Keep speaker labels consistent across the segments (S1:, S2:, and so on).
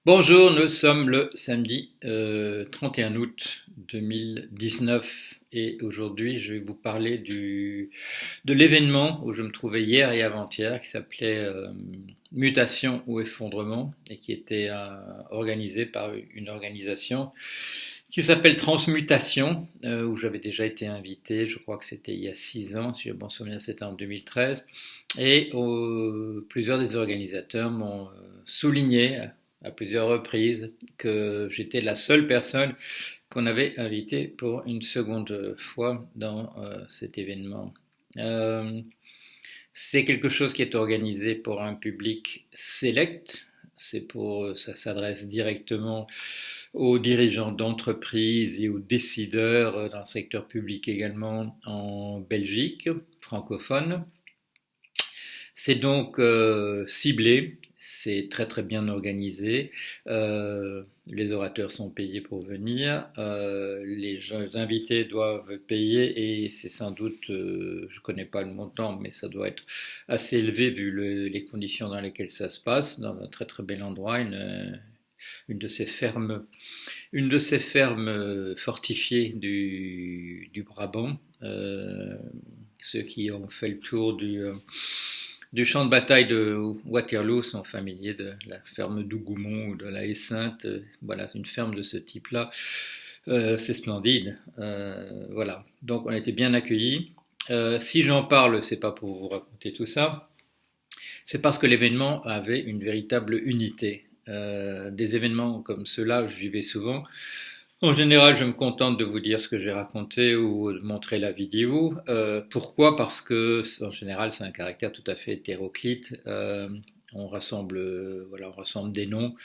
S1: Bonjour, nous sommes le samedi 31 août 2019 et aujourd'hui je vais vous parler de l'événement où je me trouvais hier et avant-hier qui s'appelait Mutation ou effondrement et qui était organisé par une organisation qui s'appelle Transmutation où j'avais déjà été invité, je crois que c'était il y a 6 ans, si je me souviens c'était en 2013 et plusieurs des organisateurs m'ont souligné à plusieurs reprises que j'étais la seule personne qu'on avait invitée pour une seconde fois dans cet événement. Euh, c'est quelque chose qui est organisé pour un public select. Ça s'adresse directement aux dirigeants d'entreprises et aux décideurs dans le secteur public également en Belgique francophone. C'est donc ciblé, c'est très très bien organisé. Les orateurs sont payés pour venir, les invités doivent payer et c'est sans doute, je ne connais pas le montant, mais ça doit être assez élevé vu les conditions dans lesquelles ça se passe, dans un très très bel endroit, une de ces fermes, une de ces fermes fortifiées du Brabant. Ceux qui ont fait le tour du champ de bataille de Waterloo sont familiers de la ferme d'Hougoumont ou de la Haie-Sainte. Voilà, une ferme de ce type-là, c'est splendide. Voilà, donc on a été bien accueillis. Si j'en parle, c'est pas pour vous raconter tout ça, c'est parce que l'événement avait une véritable unité. Des événements comme ceux-là, je vivais souvent. En général, je me contente de vous dire ce que j'ai raconté ou de montrer la vidéo. Pourquoi? Parce que, en général, c'est un caractère tout à fait hétéroclite. On rassemble des noms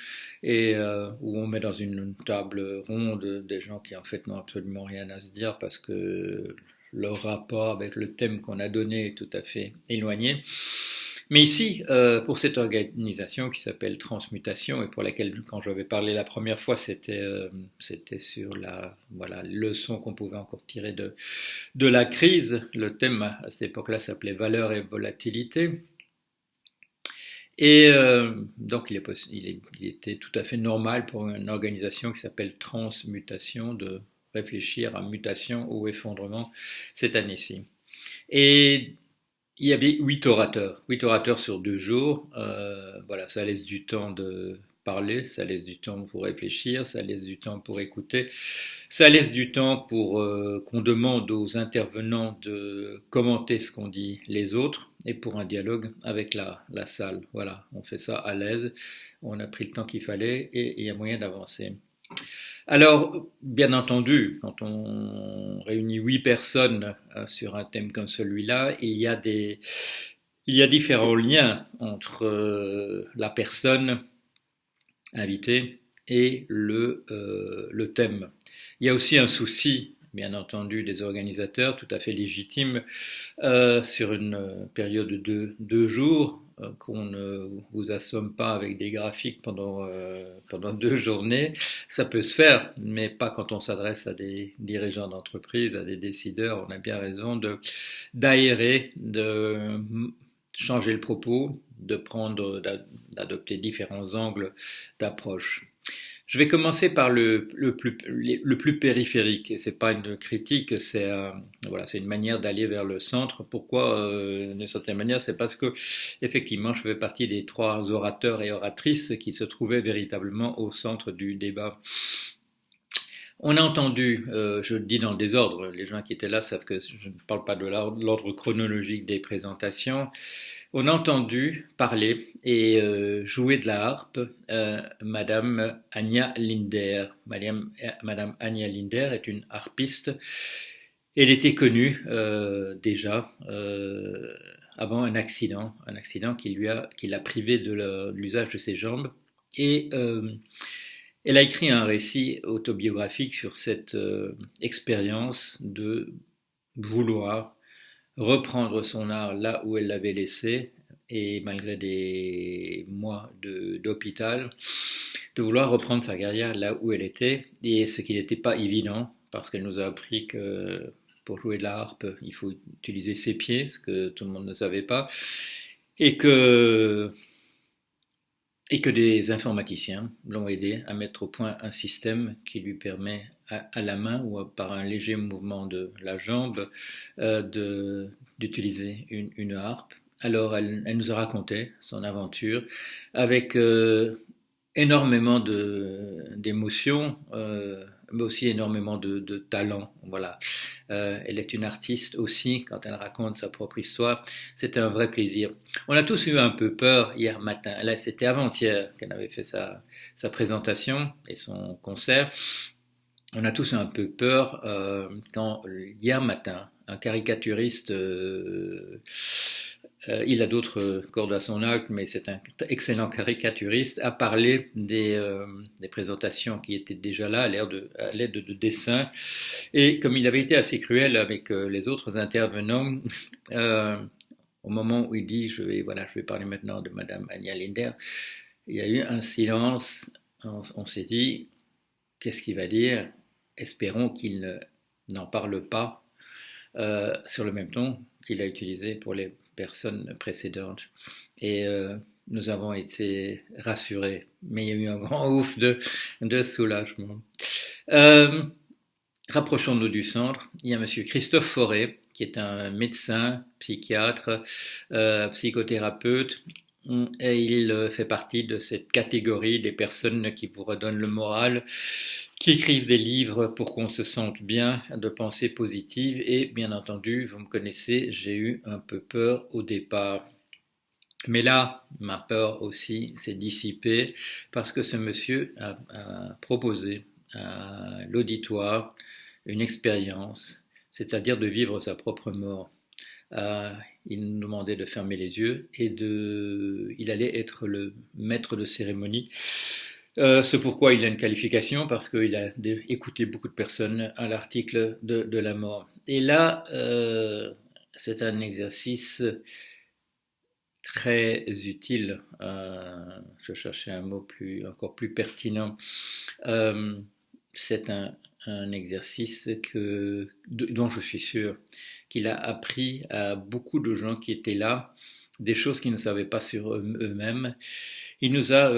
S1: et où on met dans une table ronde des gens qui en fait n'ont absolument rien à se dire parce que leur rapport avec le thème qu'on a donné est tout à fait éloigné. Mais ici, pour cette organisation qui s'appelle Transmutation et pour laquelle, quand j'avais parlé la première fois, c'était sur la voilà, leçon qu'on pouvait encore tirer de la crise. Le thème à cette époque-là s'appelait Valeur et volatilité. Et donc, il était tout à fait normal pour une organisation qui s'appelle Transmutation de réfléchir à mutation ou effondrement cette année-ci. Et il y avait 8 orateurs sur 2 jours. Voilà, ça laisse du temps de parler, ça laisse du temps pour réfléchir, ça laisse du temps pour écouter, ça laisse du temps pour qu'on demande aux intervenants de commenter ce qu'ont dit les autres et pour un dialogue avec la salle. Voilà, on fait ça à l'aise, on a pris le temps qu'il fallait et il y a moyen d'avancer. Alors, bien entendu, quand on réunit 8 personnes sur un thème comme celui-là, il y a différents liens entre la personne invitée et le thème. Il y a aussi un souci, bien entendu, des organisateurs, tout à fait légitime, sur une période de 2 jours, qu'on ne vous assomme pas avec des graphiques pendant 2 journées. Ça peut se faire, mais pas quand on s'adresse à des dirigeants d'entreprise, à des décideurs. On a bien raison d'aérer, de changer le propos, d'adopter différents angles d'approche. Je vais commencer par le plus périphérique. C'est pas une critique, c'est une manière d'aller vers le centre. Pourquoi, d'une certaine manière, c'est parce que effectivement, je fais partie des 3 orateurs et oratrices qui se trouvaient véritablement au centre du débat. On a entendu, je le dis dans le désordre, les gens qui étaient là savent que je ne parle pas de l'ordre chronologique des présentations. On a entendu parler et jouer de la harpe Madame Anja Linder. Madame Anja Linder est une harpiste. Elle était connue déjà avant un accident qui l'a privée de l'usage de ses jambes. Et elle a écrit un récit autobiographique sur cette expérience de vouloir reprendre son art là où elle l'avait laissé, et malgré des mois d'hôpital, de vouloir reprendre sa carrière là où elle était, et ce qui n'était pas évident, parce qu'elle nous a appris que pour jouer de la harpe, il faut utiliser ses pieds, ce que tout le monde ne savait pas, et que et que des informaticiens l'ont aidé à mettre au point un système qui lui permet à la main ou par un léger mouvement de la jambe d'utiliser une harpe. Alors elle nous a raconté son aventure avec énormément d'émotions, mais aussi énormément de talent. Voilà. Elle est une artiste aussi quand elle raconte sa propre histoire. C'était un vrai plaisir. On a tous eu un peu peur hier matin. Là, c'était avant-hier qu'elle avait fait sa présentation et son concert. On a tous un peu peur quand hier matin, un caricaturiste il a d'autres cordes à son arc, mais c'est un excellent caricaturiste, a parlé des présentations qui étaient déjà là à l'aide de dessins. Et comme il avait été assez cruel avec les autres intervenants, euh, au moment où il dit je vais parler maintenant de Madame Anya Linder, il y a eu un silence. On s'est dit qu'est-ce qu'il va dire? Espérons qu'il n'en parle pas sur le même ton qu'il a utilisé pour les personnes précédentes. Et nous avons été rassurés, mais il y a eu un grand ouf de soulagement. Rapprochons-nous du centre. Il y a monsieur Christophe Forêt, qui est un médecin, psychiatre, psychothérapeute, et il fait partie de cette catégorie des personnes qui vous redonnent le moral, qui écrivent des livres pour qu'on se sente bien, de pensées positives. Et bien entendu, vous me connaissez, j'ai eu un peu peur au départ. Mais là, ma peur aussi s'est dissipée parce que ce monsieur a proposé à l'auditoire une expérience, c'est-à-dire de vivre sa propre mort. Il nous demandait de fermer les yeux et il allait être le maître de cérémonie. C'est pourquoi il a une qualification, parce qu'il a écouté beaucoup de personnes à l'article de la mort. Et là, c'est un exercice très utile. Je cherchais un mot encore plus pertinent. C'est un exercice dont je suis sûr qu'il a appris à beaucoup de gens qui étaient là des choses qu'ils ne savaient pas sur eux-mêmes. Il nous a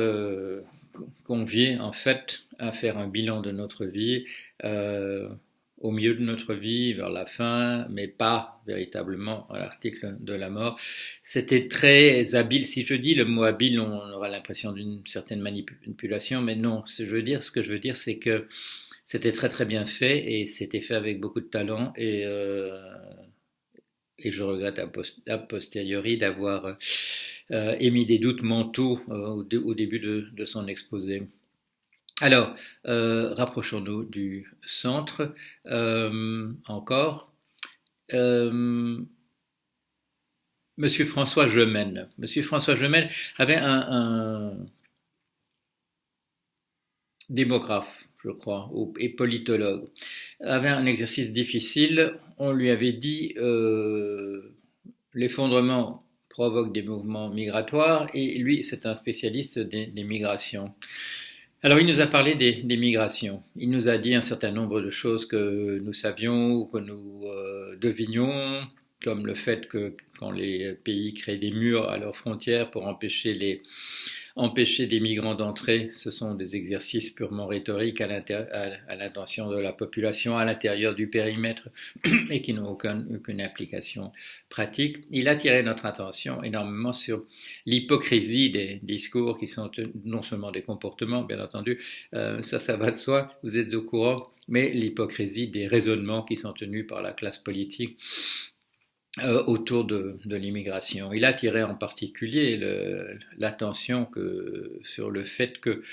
S1: conviés en fait à faire un bilan de notre vie au milieu de notre vie, vers la fin, mais pas véritablement à l'article de la mort. C'était très habile. Si je dis le mot habile, on aura l'impression d'une certaine manipulation, mais non. Ce que je veux dire, c'est que c'était très très bien fait et c'était fait avec beaucoup de talent et je regrette a posteriori d'avoir émis des doutes mentaux au début de son exposé. Alors, rapprochons-nous du centre encore. Monsieur François Gemène. Monsieur François Gemène avait un démographe, je crois, et politologue, avait un exercice difficile. On lui avait dit l'effondrement provoque des mouvements migratoires et lui, c'est un spécialiste des migrations. Alors, il nous a parlé des migrations. Il nous a dit un certain nombre de choses que nous savions ou que nous devinions, comme le fait que quand les pays créent des murs à leurs frontières pour empêcher des migrants d'entrer, ce sont des exercices purement rhétoriques à l'intention de la population à l'intérieur du périmètre et qui n'ont aucune application pratique. Il a attiré notre attention énormément sur l'hypocrisie des discours qui sont non seulement des comportements, bien entendu, ça va de soi, vous êtes au courant, mais l'hypocrisie des raisonnements qui sont tenus par la classe politique autour de l'immigration. Il a attiré en particulier l'attention sur le fait que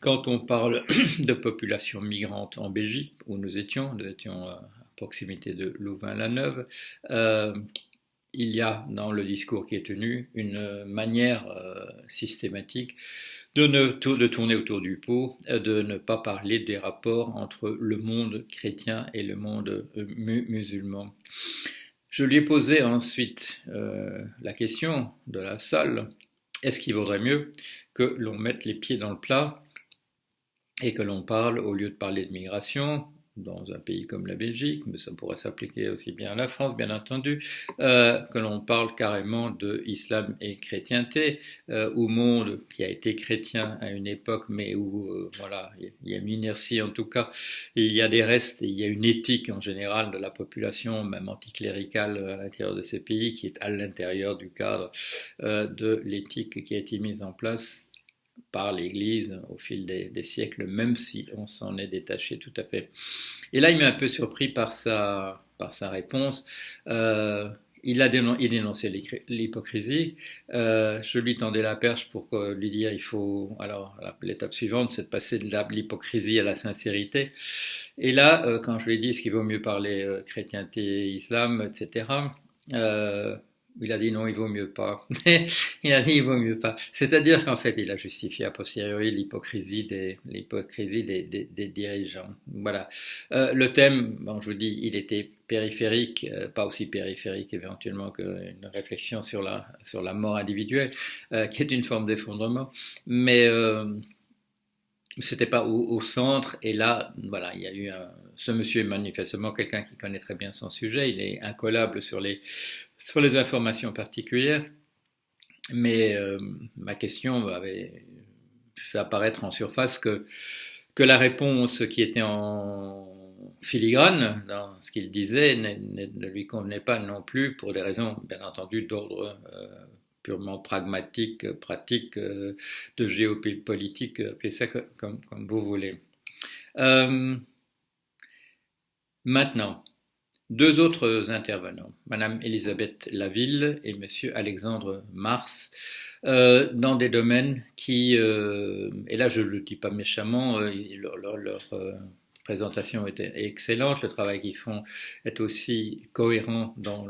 S1: quand on parle de population migrante en Belgique, où nous étions à proximité de Louvain-la-Neuve, il y a dans le discours qui est tenu une manière systématique de tourner autour du pot, de ne pas parler des rapports entre le monde chrétien et le monde musulman. Je lui ai posé ensuite la question de la salle, est-ce qu'il vaudrait mieux que l'on mette les pieds dans le plat et que l'on parle, au lieu de parler de migration, dans un pays comme la Belgique, mais ça pourrait s'appliquer aussi bien à la France, bien entendu, que l'on parle carrément de islam et chrétienté, au monde qui a été chrétien à une époque, mais où voilà, il y a une inertie en tout cas, et il y a des restes, et il y a une éthique en général de la population, même anticléricale à l'intérieur de ces pays, qui est à l'intérieur du cadre de l'éthique qui a été mise en place par l'Église au fil des siècles, même si on s'en est détaché tout à fait. Et là, il m'a un peu surpris par sa réponse. Il dénonçait l'hypocrisie. Je lui tendais la perche pour lui dire il faut. Alors, l'étape suivante, c'est de passer de l'hypocrisie à la sincérité. Et là, quand je lui ai dit est-ce qu'il vaut mieux parler chrétienté, islam, etc., il a dit non, il vaut mieux pas. Il a dit il vaut mieux pas. C'est-à-dire qu'en fait, il a justifié a posteriori l'hypocrisie des dirigeants. Voilà. Le thème, bon, je vous dis, il était périphérique, pas aussi périphérique éventuellement qu'une réflexion sur la mort individuelle, qui est une forme d'effondrement. Mais c'était pas au centre. Et là, voilà, il y a eu ce monsieur est manifestement quelqu'un qui connaît très bien son sujet. Il est incollable sur les informations particulières, mais ma question avait fait apparaître en surface que la réponse qui était en filigrane dans ce qu'il disait ne lui convenait pas non plus pour des raisons bien entendu d'ordre purement pragmatique, pratique, de géopolitique, appelez ça comme vous voulez. Maintenant, deux autres intervenants, Madame Elisabeth Laville et Monsieur Alexandre Mars, dans des domaines qui, et là je ne le dis pas méchamment, leur présentation est excellente, le travail qu'ils font est aussi cohérent dans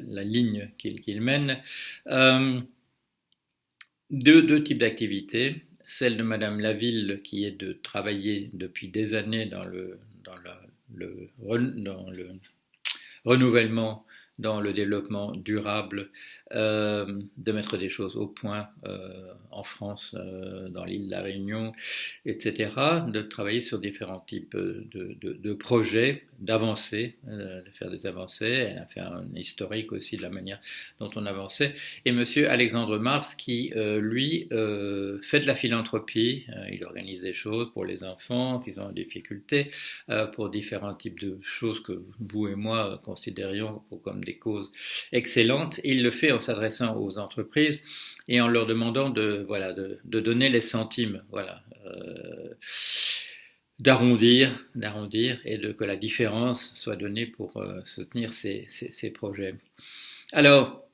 S1: la ligne qu'ils mènent. Deux types d'activités, celle de Madame Laville qui est de travailler depuis des années dans le renouvellement, dans le développement durable, de mettre des choses au point en France, dans l'île de la Réunion, etc., de travailler sur différents types de projets, d'avancer, de faire des avancées. Elle a fait un historique aussi de la manière dont on avançait. Et Monsieur Alexandre Mars qui, lui, fait de la philanthropie. Il organise des choses pour les enfants qui sont en difficulté, pour différents types de choses que vous et moi considérions comme des causes excellentes. Il le fait en s'adressant aux entreprises et en leur demandant de donner les centimes, d'arrondir et que la différence soit donnée pour soutenir ces projets. Alors,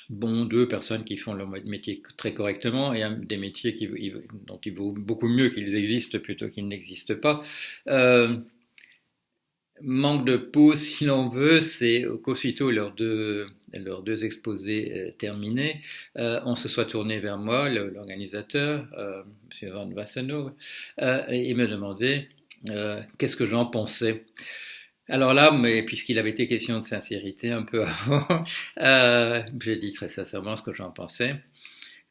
S1: bon, deux personnes qui font leur métier très correctement et des métiers dont il vaut beaucoup mieux qu'ils existent plutôt qu'ils n'existent pas. Manque de peau, si l'on veut, c'est qu'aussitôt leurs deux exposés terminés, on se soit tourné vers moi, l'organisateur, M. Van Wassenau, et me demandait qu'est-ce que j'en pensais. Alors là, mais puisqu'il avait été question de sincérité un peu avant, j'ai dit très sincèrement ce que j'en pensais.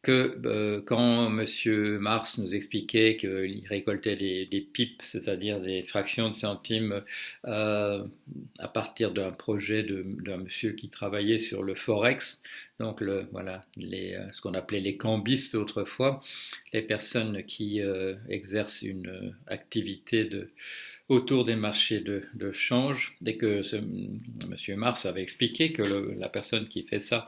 S1: Que quand M. Mars nous expliquait qu'il récoltait des pipes, c'est-à-dire des fractions de centimes, à partir d'un projet d'un monsieur qui travaillait sur le forex, donc ce qu'on appelait les cambistes autrefois, les personnes qui exercent une activité autour des marchés de change, dès que M. Mars avait expliqué que la personne qui fait ça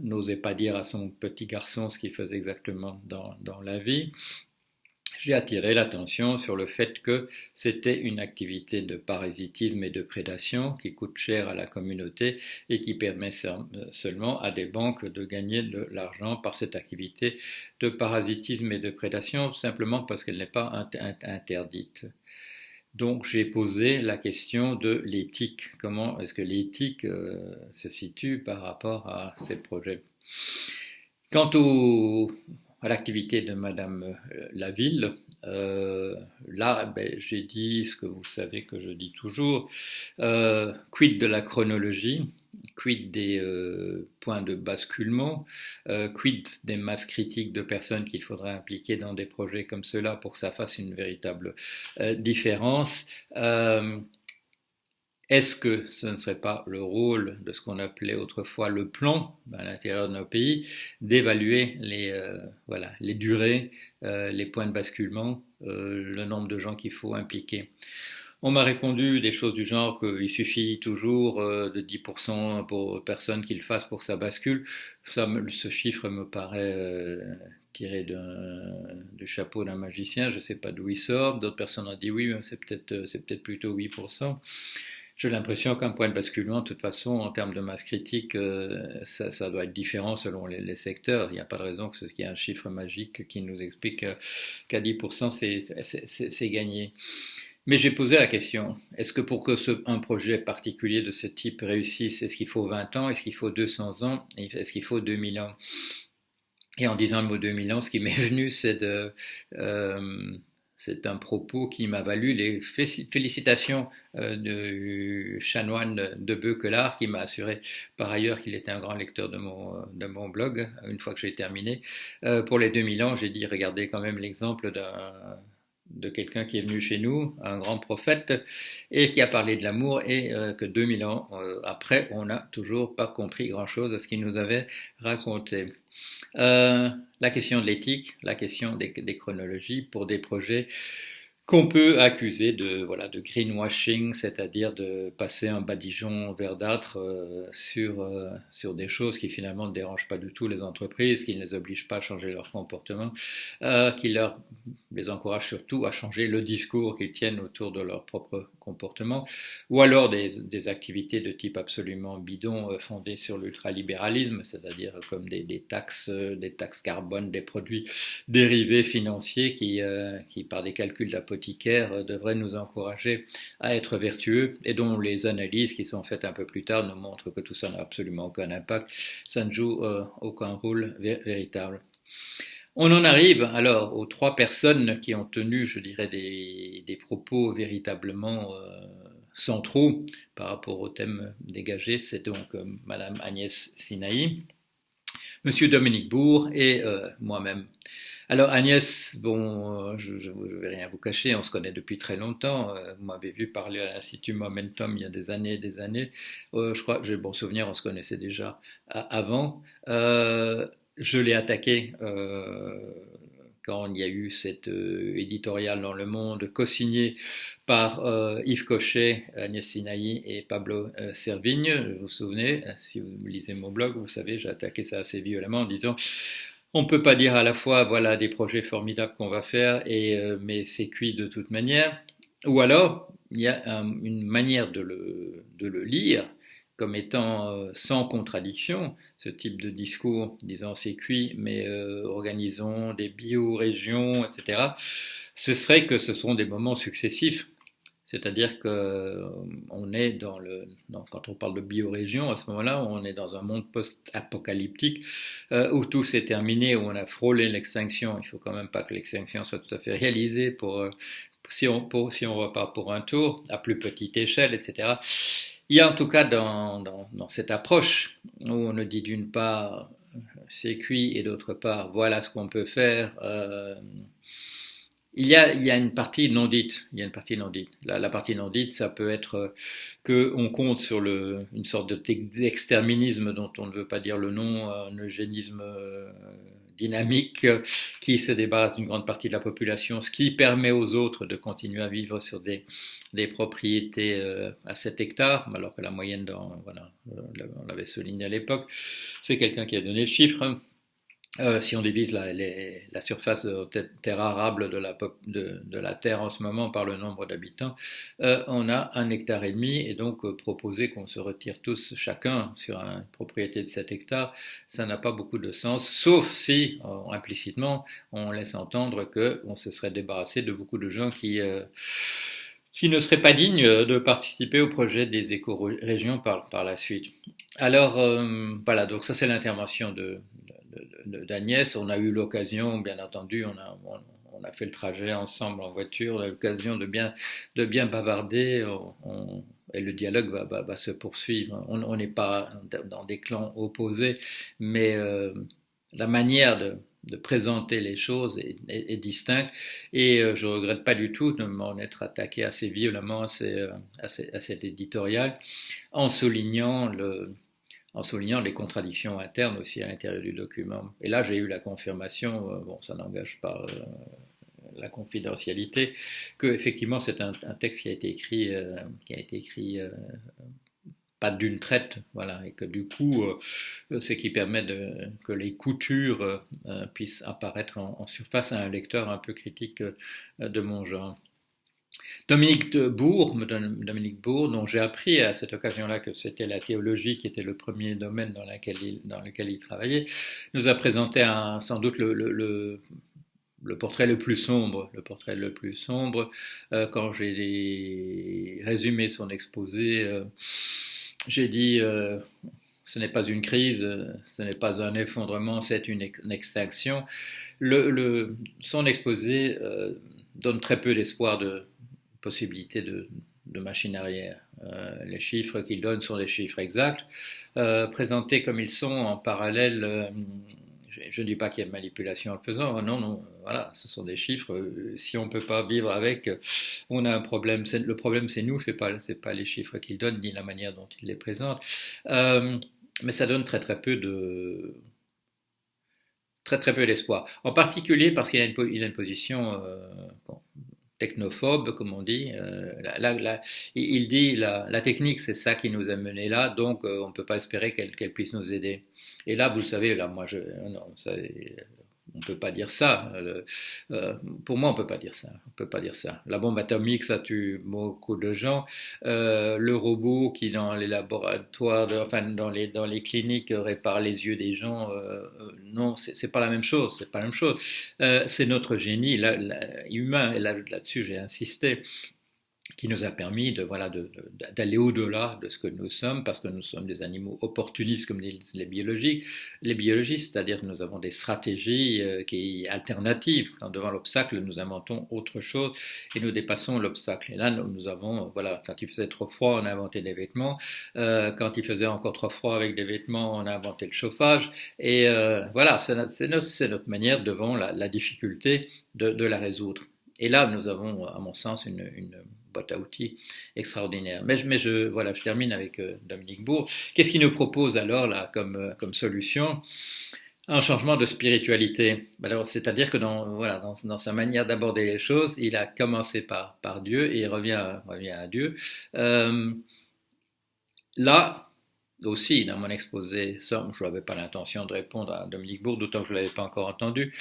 S1: n'osait pas dire à son petit garçon ce qu'il faisait exactement dans la vie, j'ai attiré l'attention sur le fait que c'était une activité de parasitisme et de prédation qui coûte cher à la communauté et qui permet seulement à des banques de gagner de l'argent par cette activité de parasitisme et de prédation, simplement parce qu'elle n'est pas interdite. Donc j'ai posé la question de l'éthique. Comment est-ce que l'éthique se situe par rapport à ces projets? Quant à l'activité de Madame Laville, là j'ai dit ce que vous savez que je dis toujours, quid de la chronologie? quid des points de basculement, quid des masses critiques de personnes qu'il faudrait impliquer dans des projets comme cela pour que ça fasse une véritable différence. Est-ce que ce ne serait pas le rôle de ce qu'on appelait autrefois le plan à l'intérieur de nos pays, d'évaluer les durées, les points de basculement, le nombre de gens qu'il faut impliquer? On m'a répondu des choses du genre qu'il suffit toujours de 10% pour personnes qu'il fasse pour que ça bascule. Ce chiffre me paraît tiré du chapeau d'un magicien, je ne sais pas d'où il sort. D'autres personnes ont dit oui, mais c'est peut-être plutôt 8%. J'ai l'impression qu'un point de basculement, de toute façon, en termes de masse critique, ça doit être différent selon les secteurs. Il n'y a pas de raison qu'il y ait un chiffre magique qui nous explique qu'à 10%, c'est gagné. Mais j'ai posé la question, est-ce que pour que un projet particulier de ce type réussisse, est-ce qu'il faut 20 ans, est-ce qu'il faut 200 ans, est-ce qu'il faut 2000 ans? Et en disant le mot 2000 ans, ce qui m'est venu, c'est un propos qui m'a valu les félicitations du chanoine de Beuquelard, qui m'a assuré par ailleurs qu'il était un grand lecteur de mon blog, une fois que j'ai terminé. Pour les 2000 ans, j'ai dit, regardez quand même l'exemple de quelqu'un qui est venu chez nous, un grand prophète, et qui a parlé de l'amour, et que 2000 ans après, on n'a toujours pas compris grand-chose à ce qu'il nous avait raconté. La question de l'éthique, la question des chronologies pour des projets qu'on peut accuser de greenwashing, c'est-à-dire de passer un badigeon verdâtre sur des choses qui finalement ne dérangent pas du tout les entreprises, qui ne les obligent pas à changer leur comportement, qui les encouragent surtout à changer le discours qu'ils tiennent autour de leur propre comportement, ou alors des activités de type absolument bidon fondées sur l'ultralibéralisme, c'est-à-dire comme des taxes carbone, des produits dérivés financiers qui par des calculs d'apothicaires devraient nous encourager à être vertueux et dont les analyses qui sont faites un peu plus tard nous montrent que tout ça n'a absolument aucun impact, ça ne joue aucun rôle véritable. On en arrive alors aux trois personnes qui ont tenu, je dirais, des propos véritablement centraux par rapport au thème dégagé. C'est donc Madame Agnès Sinaï, Monsieur Dominique Bourg et moi-même. Alors Agnès, bon, je ne vais rien vous cacher, on se connaît depuis très longtemps. Vous m'avez vu parler à l'Institut Momentum il y a des années et des années. Je crois que j'ai bon souvenir, on se connaissait déjà avant. Je l'ai attaqué quand il y a eu cet éditorial dans Le Monde, co-signé par Yves Cochet, Agnès Sinaï et Pablo Servigne. Vous vous souvenez, si vous lisez mon blog, vous savez, j'ai attaqué ça assez violemment en disant on ne peut pas dire à la fois voilà des projets formidables qu'on va faire mais c'est cuit de toute manière. Ou alors il y a une manière de le lire comme étant sans contradiction, ce type de discours disant c'est cuit mais organisons des biorégions, etc. Ce serait que ce sont des moments successifs. C'est-à-dire qu'on est quand on parle de biorégion, à ce moment-là, on est dans un monde post-apocalyptique où tout s'est terminé, où on a frôlé l'extinction. Il ne faut quand même pas que l'extinction soit tout à fait réalisée si on repart pour un tour, à plus petite échelle, etc. Il y a en tout cas dans cette approche où on ne dit d'une part c'est cuit et d'autre part voilà ce qu'on peut faire. Il y a une partie non dite. Il y a une partie non dite. La partie non dite, ça peut être que on compte sur une sorte d'exterminisme dont on ne veut pas dire le nom, un eugénisme dynamique qui se débarrasse d'une grande partie de la population, ce qui permet aux autres de continuer à vivre sur des propriétés à 7 hectares, alors que la moyenne, on l'avait souligné à l'époque, c'est quelqu'un qui a donné le chiffre. Si on divise la surface de terre arable de la Terre en ce moment par le nombre d'habitants, on a 1,5 hectare et donc proposer qu'on se retire tous chacun sur une propriété de 7 hectares, ça n'a pas beaucoup de sens, sauf si implicitement on laisse entendre qu'on se serait débarrassé de beaucoup de gens qui ne seraient pas dignes de participer au projet des éco-régions par la suite. Alors voilà, donc ça c'est l'intervention d'Agnès. On a eu l'occasion, bien entendu, on a fait le trajet ensemble en voiture, on a eu l'occasion de bien bavarder. et le dialogue va se poursuivre. On n'est pas dans des clans opposés, mais la manière de présenter les choses est distincte, et je regrette pas du tout de m'en être attaqué assez violemment à cet éditorial, en soulignant les contradictions internes aussi à l'intérieur du document. Et là, j'ai eu la confirmation, bon, ça n'engage pas la confidentialité, que effectivement c'est un texte qui a été écrit, pas d'une traite, voilà, et que du coup, c'est qui permet que les coutures puissent apparaître en surface à un lecteur un peu critique de mon genre. Dominique Bourg, dont j'ai appris à cette occasion-là que c'était la théologie qui était le premier domaine dans lequel il travaillait, nous a présenté sans doute le portrait le plus sombre. Quand j'ai résumé son exposé, j'ai dit ce n'est pas une crise, ce n'est pas un effondrement, c'est une extinction. Son exposé donne très peu d'espoir de possibilité de machine arrière. Les chiffres qu'il donne sont des chiffres exacts, présentés comme ils sont en parallèle. Je ne dis pas qu'il y a manipulation en le faisant, non, voilà, ce sont des chiffres. Si on ne peut pas vivre avec, on a un problème. Le problème, c'est nous, c'est pas les chiffres qu'il donne, ni la manière dont il les présente. Mais ça donne très peu d'espoir. En particulier parce qu'il a une position technophobe, comme on dit. Il dit la technique, c'est ça qui nous a menés là, donc on ne peut pas espérer qu'elle puisse nous aider. Et là, vous le savez, là, moi, non, on peut pas dire ça. Pour moi, on peut pas dire ça. La bombe atomique, ça tue beaucoup de gens. Le robot qui, dans les laboratoires, dans les cliniques, répare les yeux des gens, non, c'est pas la même chose. C'est notre génie humain, et là-dessus, j'ai insisté, qui nous a permis d'aller au-delà de ce que nous sommes, parce que nous sommes des animaux opportunistes comme les biologistes, c'est-à-dire que nous avons des stratégies alternatives. Quand devant l'obstacle, nous inventons autre chose et nous dépassons l'obstacle. Et là, nous avons, quand il faisait trop froid, on a inventé des vêtements. Quand il faisait encore trop froid avec des vêtements, on a inventé le chauffage. Et c'est notre manière devant la difficulté de la résoudre. Et là, nous avons, à mon sens, une boîte à outils extraordinaire. Mais je termine avec Dominique Bourg. Qu'est-ce qu'il nous propose alors là comme solution? Un changement de spiritualité. Alors, c'est-à-dire que dans sa manière d'aborder les choses, il a commencé par Dieu et il revient à Dieu. Là aussi, dans mon exposé, ça, je n'avais pas l'intention de répondre à Dominique Bourg, d'autant que je ne l'avais pas encore entendu.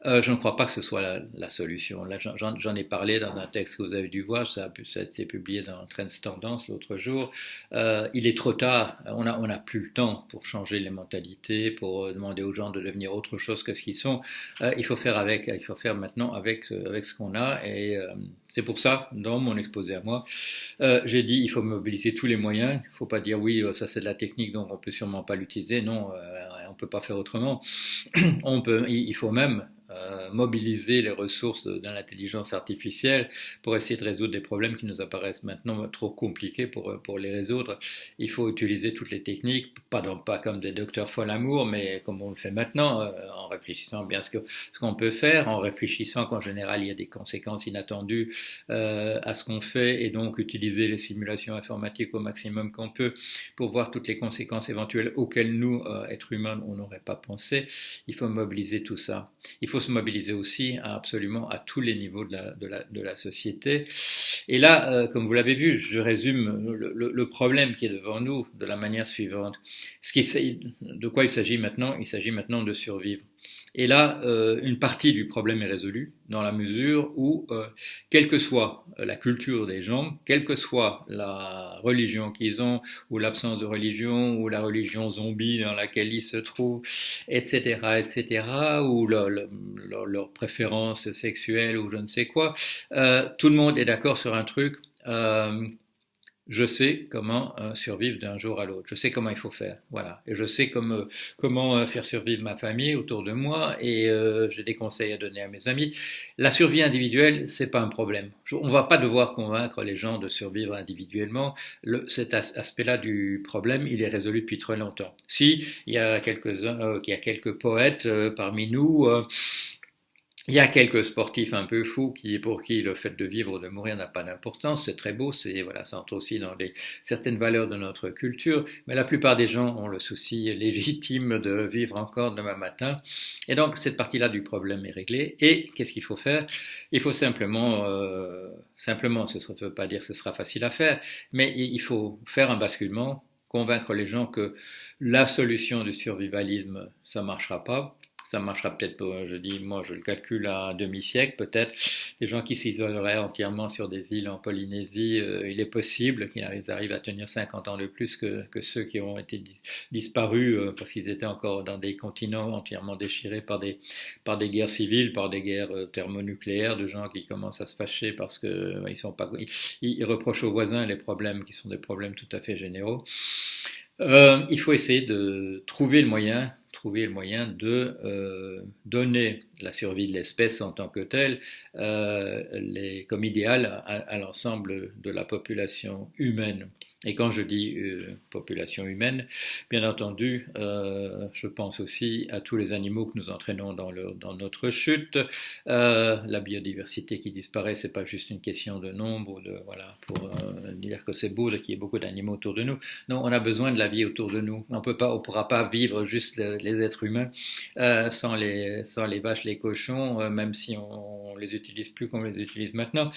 S1: Je ne crois pas que ce soit la solution. Là, j'en ai parlé dans un texte que vous avez dû voir, ça a été publié dans Trends Tendance l'autre jour. Il est trop tard, on n'a plus le temps pour changer les mentalités, pour demander aux gens de devenir autre chose que ce qu'ils sont. Il faut faire maintenant avec ce qu'on a, et c'est pour ça, dans mon exposé à moi, j'ai dit il faut mobiliser tous les moyens. Il ne faut pas dire oui, ça c'est de la technique, donc on peut sûrement pas l'utiliser. Non, on peut pas faire autrement. Il faut même mobiliser les ressources de l'intelligence artificielle pour essayer de résoudre des problèmes qui nous apparaissent maintenant trop compliqués pour les résoudre. Il faut utiliser toutes les techniques, pas comme des docteurs Folamour, mais comme on le fait maintenant, en réfléchissant bien ce qu'on peut faire, en réfléchissant qu'en général il y a des conséquences inattendues à ce qu'on fait, et donc utiliser les simulations informatiques au maximum qu'on peut pour voir toutes les conséquences éventuelles auxquelles nous, êtres humains, on n'aurait pas pensé. Il faut mobiliser tout ça. Il faut se mobiliser aussi absolument à tous les niveaux de la société. Et là, comme vous l'avez vu, je résume le problème qui est devant nous de la manière suivante. De quoi il s'agit maintenant? Il s'agit maintenant de survivre. Et là, une partie du problème est résolue dans la mesure où, quelle que soit la culture des gens, quelle que soit la religion qu'ils ont, ou l'absence de religion, ou la religion zombie dans laquelle ils se trouvent, etc., ou leur préférence sexuelle, ou je ne sais quoi, tout le monde est d'accord sur un truc. je sais comment survivre d'un jour à l'autre. Je sais comment il faut faire, voilà. Et je sais comment faire survivre ma famille autour de moi. Et j'ai des conseils à donner à mes amis. La survie individuelle, c'est pas un problème. On va pas devoir convaincre les gens de survivre individuellement. Cet aspect-là du problème, il est résolu depuis très longtemps. Si il y a il y a quelques poètes parmi nous. Il y a quelques sportifs un peu fous pour qui le fait de vivre ou de mourir n'a pas d'importance. C'est très beau, voilà, ça entre aussi dans certaines valeurs de notre culture. Mais la plupart des gens ont le souci légitime de vivre encore demain matin. Et donc, cette partie-là du problème est réglée. Et qu'est-ce qu'il faut faire? Il faut simplement, ça ne veut pas dire que ce sera facile à faire, mais il faut faire un basculement, convaincre les gens que la solution du survivalisme, ça ne marchera pas. Ça marchera peut-être pas, je dis, moi je le calcule à un demi-siècle peut-être. Les gens qui s'isoleraient entièrement sur des îles en Polynésie, il est possible qu'ils arrivent à tenir 50 ans de plus que ceux qui ont été disparus parce qu'ils étaient encore dans des continents entièrement déchirés par des guerres civiles, par des guerres thermonucléaires, de gens qui commencent à se fâcher parce que ils sont pas, ils reprochent aux voisins les problèmes qui sont des problèmes tout à fait généraux. Il faut essayer de trouver le moyen de donner la survie de l'espèce en tant que telle comme idéal à l'ensemble de la population humaine. Et quand je dis population humaine, bien entendu, je pense aussi à tous les animaux que nous entraînons dans notre chute. La biodiversité qui disparaît, c'est pas juste une question de nombre, voilà, pour dire que c'est beau qu'il y ait beaucoup d'animaux autour de nous. Non, on a besoin de la vie autour de nous. On pourra pas vivre juste les êtres humains sans les vaches, les cochons, même si on les utilise plus comme on les utilise maintenant.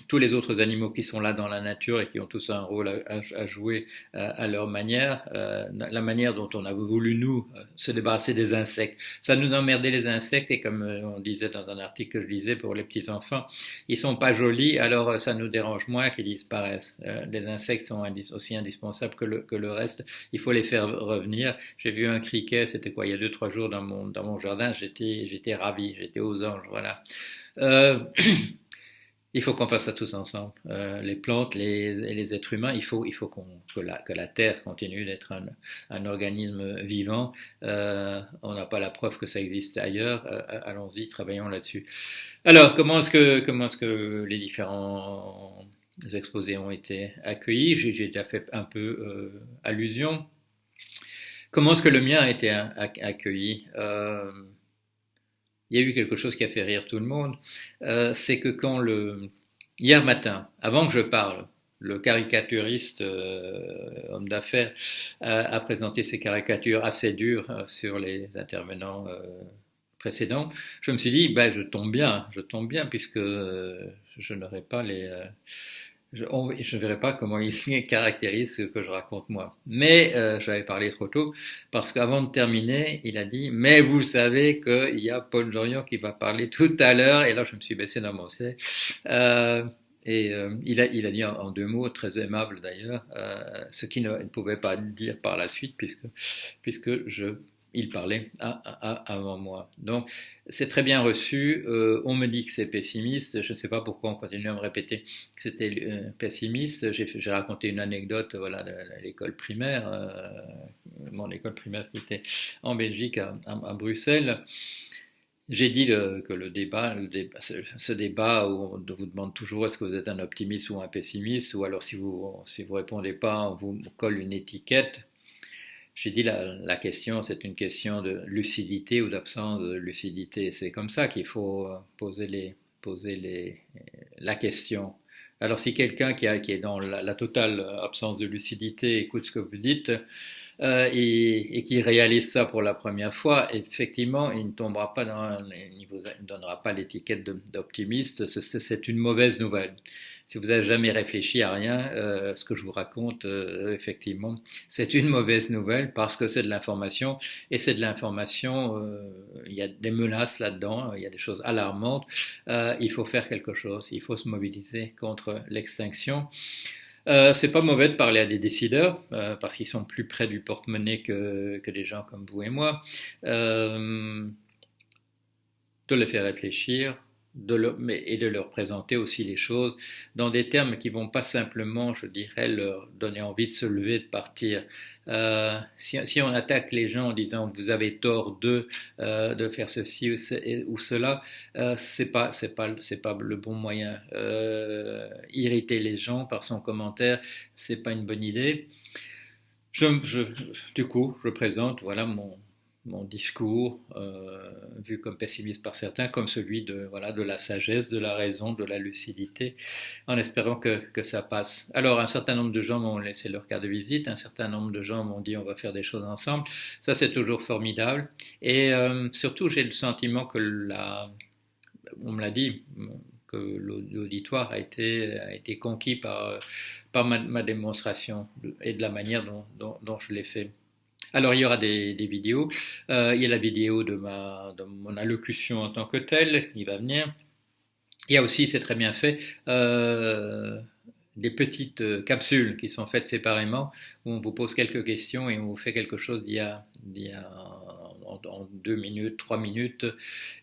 S1: Tous les autres animaux qui sont là dans la nature et qui ont tous un rôle à jouer à leur manière, la manière dont on a voulu nous se débarrasser des insectes. Ça nous emmerdait les insectes et comme on disait dans un article que je lisais pour les petits enfants, ils sont pas jolis, alors ça nous dérange moins qu'ils disparaissent. Les insectes sont aussi indispensables que le reste. Il faut les faire revenir. J'ai vu un criquet, c'était quoi, il y a 2-3 jours dans mon jardin, j'étais ravi, j'étais aux anges, voilà. Euh, Il faut qu'on fasse ça tous ensemble. Les plantes, les êtres humains, il faut que la Terre continue d'être un organisme vivant. On n'a pas la preuve que ça existe ailleurs. Allons-y, travaillons là-dessus. Alors, comment est-ce que les différents exposés ont été accueillis? J'ai déjà fait un peu allusion. Comment est-ce que le mien a été accueilli? Il y a eu quelque chose qui a fait rire tout le monde, c'est que hier matin, avant que je parle, le caricaturiste homme d'affaires a présenté ses caricatures assez dures sur les intervenants précédents. Je me suis dit, ben, je tombe bien puisque je n'aurai pas je ne verrai pas comment il caractérise ce que je raconte moi. Mais j'avais parlé trop tôt, parce qu'avant de terminer, il a dit « Mais vous savez qu'il y a Paul Jorion qui va parler tout à l'heure », et là je me suis baissé dans mon siège. Il a dit en 2 mots, très aimable d'ailleurs, ce qu'il ne pouvait pas dire par la suite, puisque il parlait avant moi. Donc, c'est très bien reçu. On me dit que c'est pessimiste. Je ne sais pas pourquoi on continue à me répéter que c'était pessimiste. J'ai raconté une anecdote, voilà, de l'école primaire, mon école primaire qui était en Belgique, à Bruxelles. J'ai dit que ce débat où on vous demande toujours est-ce que vous êtes un optimiste ou un pessimiste, ou alors si vous répondez pas, on vous colle une étiquette. J'ai dit la question, c'est une question de lucidité ou d'absence de lucidité. C'est comme ça qu'il faut poser la question. Alors si quelqu'un qui est dans la totale absence de lucidité écoute ce que vous dites et qui réalise ça pour la première fois, effectivement, il ne tombera pas il ne donnera pas l'étiquette d'optimiste. C'est une mauvaise nouvelle. Si vous n'avez jamais réfléchi à rien, ce que je vous raconte, effectivement, c'est une mauvaise nouvelle parce que c'est de l'information et c'est de l'information. Il y a des menaces là-dedans, il y a des choses alarmantes. Il faut faire quelque chose, il faut se mobiliser contre l'extinction. C'est pas mauvais de parler à des décideurs parce qu'ils sont plus près du porte-monnaie que des gens comme vous et moi. De les faire réfléchir, et de leur présenter aussi les choses dans des termes qui vont pas simplement, je dirais, leur donner envie de se lever, de partir. Si on attaque les gens en disant vous avez tort de faire ceci ou cela, c'est pas le bon moyen. Irriter les gens par son commentaire, c'est pas une bonne idée. Du coup, je présente voilà mon discours vu comme pessimiste par certains, comme celui de la sagesse, de la raison, de la lucidité, en espérant que ça passe. Alors, un certain nombre de gens m'ont laissé leur carte de visite, un certain nombre de gens m'ont dit on va faire des choses ensemble. Ça, c'est toujours formidable. Et surtout, j'ai le sentiment on me l'a dit, que l'auditoire a été conquis par ma démonstration et de la manière dont je l'ai fait. Alors il y aura des vidéos. Il y a la vidéo de mon allocution en tant que telle qui va venir. Il y a aussi, c'est très bien fait, des petites capsules qui sont faites séparément où on vous pose quelques questions et on vous fait quelque chose en 2 minutes, 3 minutes.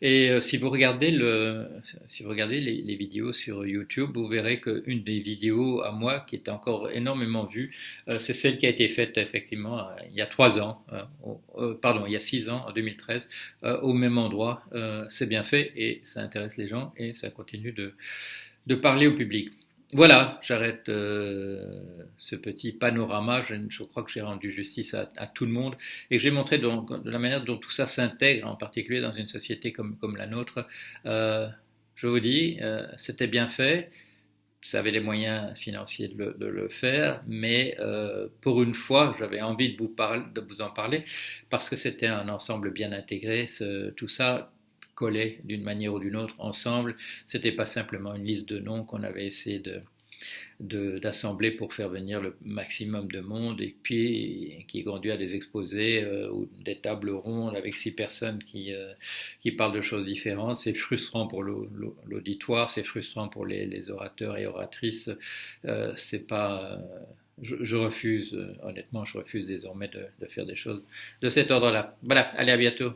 S1: Et si vous regardez les vidéos sur YouTube, vous verrez qu'une des vidéos à moi qui est encore énormément vue, c'est celle qui a été faite effectivement il y a 3 ans, pardon, il y a 6 ans, en 2013, au même endroit. C'est bien fait et ça intéresse les gens et ça continue de parler au public. Voilà, j'arrête ce petit panorama. Je crois que j'ai rendu justice à tout le monde et que j'ai montré de la manière dont tout ça s'intègre, en particulier dans une société comme la nôtre. Je vous dis, c'était bien fait. Ça avait les moyens financiers de le faire, mais pour une fois, j'avais envie de vous en parler parce que c'était un ensemble bien intégré. Tout ça collait d'une manière ou d'une autre ensemble. C'était pas simplement une liste de noms qu'on avait essayé d'assembler pour faire venir le maximum de monde et puis qui conduit à des exposés ou des tables rondes avec 6 personnes qui parlent de choses différentes. C'est frustrant pour l'auditoire, c'est frustrant pour les orateurs et oratrices. C'est pas je refuse, honnêtement, je refuse désormais de faire des choses de cet ordre-là. Voilà, allez, à bientôt.